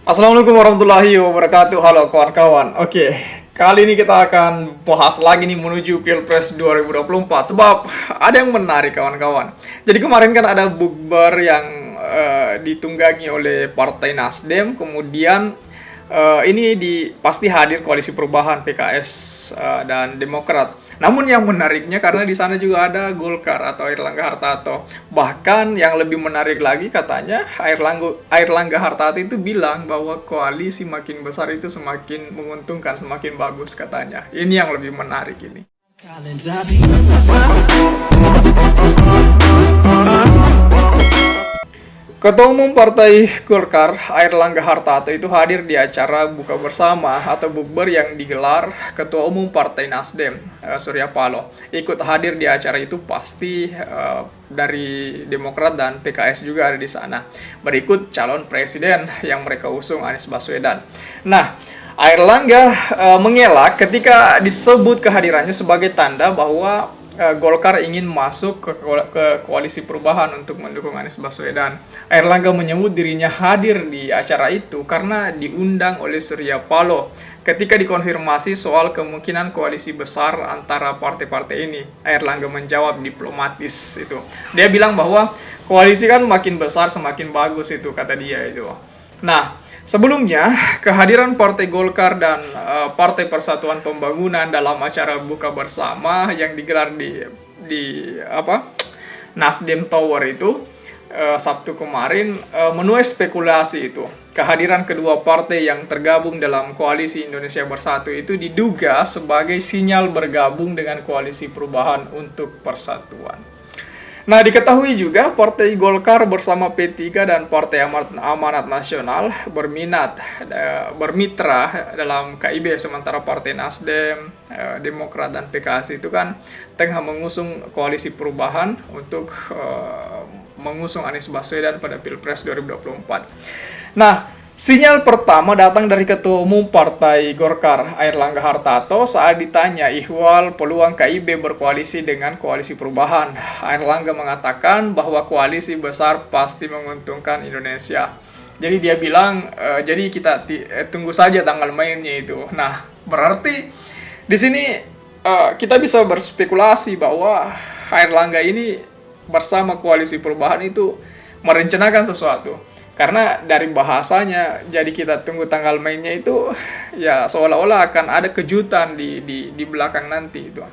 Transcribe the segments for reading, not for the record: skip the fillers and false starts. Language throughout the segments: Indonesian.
Assalamualaikum warahmatullahi wabarakatuh. Halo kawan-kawan. Oke, kali ini kita akan bahas lagi nih menuju Pilpres 2024 sebab ada yang menarik kawan-kawan. Jadi kemarin kan ada bukber yang ditunggangi oleh Partai Nasdem, kemudian pasti hadir koalisi perubahan PKS dan Demokrat. Namun yang menariknya karena di sana juga ada Golkar atau Airlangga Hartarto. Bahkan yang lebih menarik lagi katanya Airlangga Hartarto itu bilang bahwa koalisi makin besar itu semakin menguntungkan, semakin bagus katanya. Ini yang lebih menarik ini. Ketua Umum Partai Golkar, Airlangga Hartarto itu hadir di acara buka bersama atau bukber yang digelar Ketua Umum Partai Nasdem, Surya Paloh. Ikut hadir di acara itu pasti dari Demokrat dan PKS juga ada di sana. Berikut calon presiden yang mereka usung, Anies Baswedan. Nah, Airlangga mengelak ketika disebut kehadirannya sebagai tanda bahwa Golkar ingin masuk ke koalisi perubahan untuk mendukung Anies Baswedan. Airlangga menyebut dirinya hadir di acara itu karena diundang oleh Surya Paloh. Ketika dikonfirmasi soal kemungkinan koalisi besar antara partai-partai ini, Airlangga menjawab diplomatis itu. Dia bilang bahwa koalisi kan makin besar semakin bagus itu, kata dia itu. Nah, sebelumnya, kehadiran Partai Golkar dan Partai Persatuan Pembangunan dalam acara buka bersama yang digelar di Nasdem Tower itu Sabtu kemarin menuai spekulasi itu. Kehadiran kedua partai yang tergabung dalam koalisi Indonesia Bersatu itu diduga sebagai sinyal bergabung dengan koalisi perubahan untuk persatuan. Nah, diketahui juga Partai Golkar bersama P3 dan Partai Amanat Nasional bermitra dalam KIB, sementara Partai Nasdem, Demokrat, dan PKS itu kan tengah mengusung koalisi perubahan untuk mengusung Anies Baswedan pada Pilpres 2024. Nah, sinyal pertama datang dari Ketua Umum Partai Golkar, Airlangga Hartarto, saat ditanya ihwal peluang KIB berkoalisi dengan koalisi perubahan. Airlangga mengatakan bahwa koalisi besar pasti menguntungkan Indonesia. Jadi dia bilang, jadi kita tunggu saja tanggal mainnya itu. Nah, berarti di sini kita bisa berspekulasi bahwa Airlangga ini bersama koalisi perubahan itu merencanakan sesuatu. Karena dari bahasanya, jadi kita tunggu tanggal mainnya itu, ya seolah-olah akan ada kejutan di belakang nanti itu.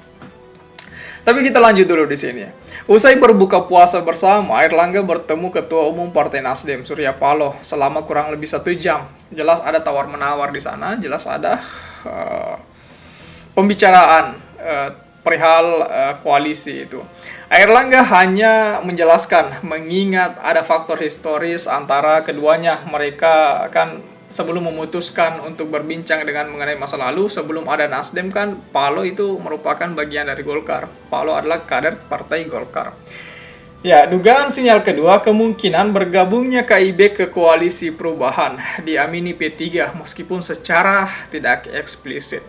Tapi kita lanjut dulu di sini. Usai berbuka puasa bersama, Airlangga bertemu Ketua Umum Partai Nasdem, Surya Paloh, selama kurang lebih 1 jam. Jelas ada tawar-menawar di sana, jelas ada pembicaraan perihal koalisi itu. Airlangga hanya menjelaskan, mengingat ada faktor historis antara keduanya. Mereka kan sebelum memutuskan untuk berbincang dengan mengenai masa lalu, sebelum ada Nasdem kan Paloh itu merupakan bagian dari Golkar. Paloh adalah kader Partai Golkar. Ya, dugaan sinyal kedua kemungkinan bergabungnya KIB ke koalisi perubahan diamini P3 meskipun secara tidak eksplisit.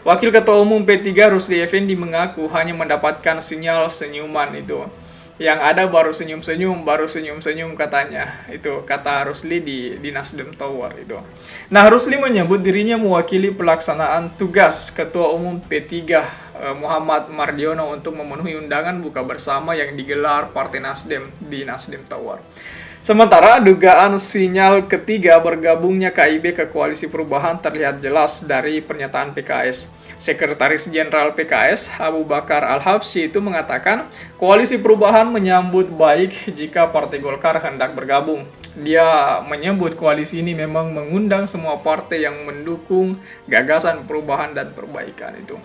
Wakil Ketua Umum P3 Rusli Effendi mengaku hanya mendapatkan sinyal senyuman itu. Yang ada baru senyum-senyum katanya. Itu kata Rusli di Nasdem Tower itu. Nah, Rusli menyebut dirinya mewakili pelaksanaan tugas Ketua Umum P3 Muhammad Mardiono untuk memenuhi undangan buka bersama yang digelar Partai Nasdem di Nasdem Tower. Sementara dugaan sinyal ketiga bergabungnya KIB ke koalisi perubahan terlihat jelas dari pernyataan PKS. Sekretaris Jenderal PKS Abu Bakar Al-Habsyi itu mengatakan koalisi perubahan menyambut baik jika Partai Golkar hendak bergabung. Dia menyebut koalisi ini memang mengundang semua partai yang mendukung gagasan perubahan dan perbaikan itu.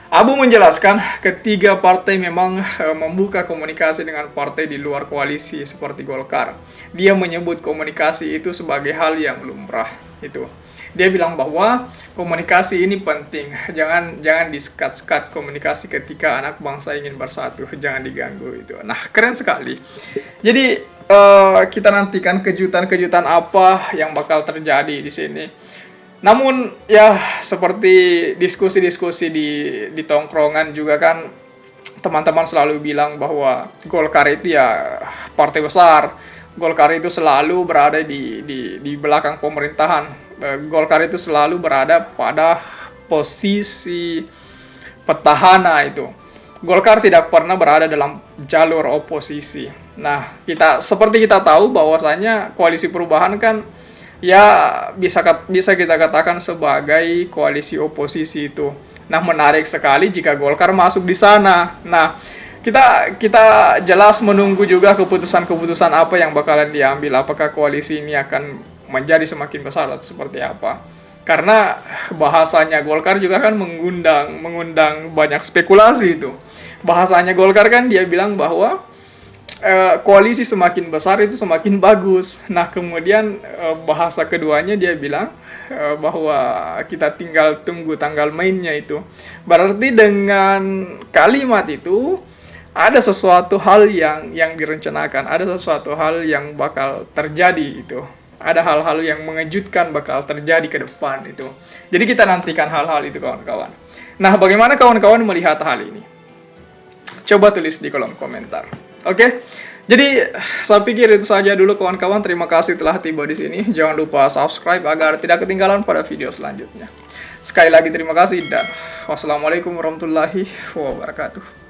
Abu menjelaskan ketiga partai memang membuka komunikasi dengan partai di luar koalisi seperti Golkar. Dia menyebut komunikasi itu sebagai hal yang lumrah itu. Dia bilang bahwa komunikasi ini penting. Jangan disekat-sekat komunikasi ketika anak bangsa ingin bersatu, jangan diganggu itu. Nah, keren sekali. Jadi kita nantikan kejutan-kejutan apa yang bakal terjadi di sini. Namun ya seperti diskusi-diskusi di tongkrongan juga kan teman-teman selalu bilang bahwa Golkar itu ya partai besar, Golkar itu selalu berada di belakang pemerintahan. Golkar itu selalu berada pada posisi petahana itu. Golkar tidak pernah berada dalam jalur oposisi. Nah, seperti kita tahu bahwasanya koalisi perubahan kan ya bisa kita katakan sebagai koalisi oposisi itu. Nah, menarik sekali jika Golkar masuk di sana. Nah, kita jelas menunggu juga keputusan-keputusan apa yang bakalan diambil. Apakah koalisi ini akan menjadi semakin besar atau seperti apa? Karena bahasanya Golkar juga kan mengundang banyak spekulasi itu. Bahasanya Golkar kan dia bilang bahwa koalisi semakin besar itu semakin bagus. Nah, kemudian bahasa keduanya dia bilang bahwa kita tinggal tunggu tanggal mainnya itu. Berarti dengan kalimat itu ada sesuatu hal yang direncanakan, ada sesuatu hal yang bakal terjadi itu. Ada hal-hal yang mengejutkan bakal terjadi ke depan itu. Jadi kita nantikan hal-hal itu, kawan-kawan. Nah, bagaimana kawan-kawan melihat hal ini? Coba tulis di kolom komentar. Oke? Jadi, saya pikir itu saja dulu, kawan-kawan. Terima kasih telah tiba di sini. Jangan lupa subscribe agar tidak ketinggalan pada video selanjutnya. Sekali lagi terima kasih dan wassalamualaikum warahmatullahi wabarakatuh.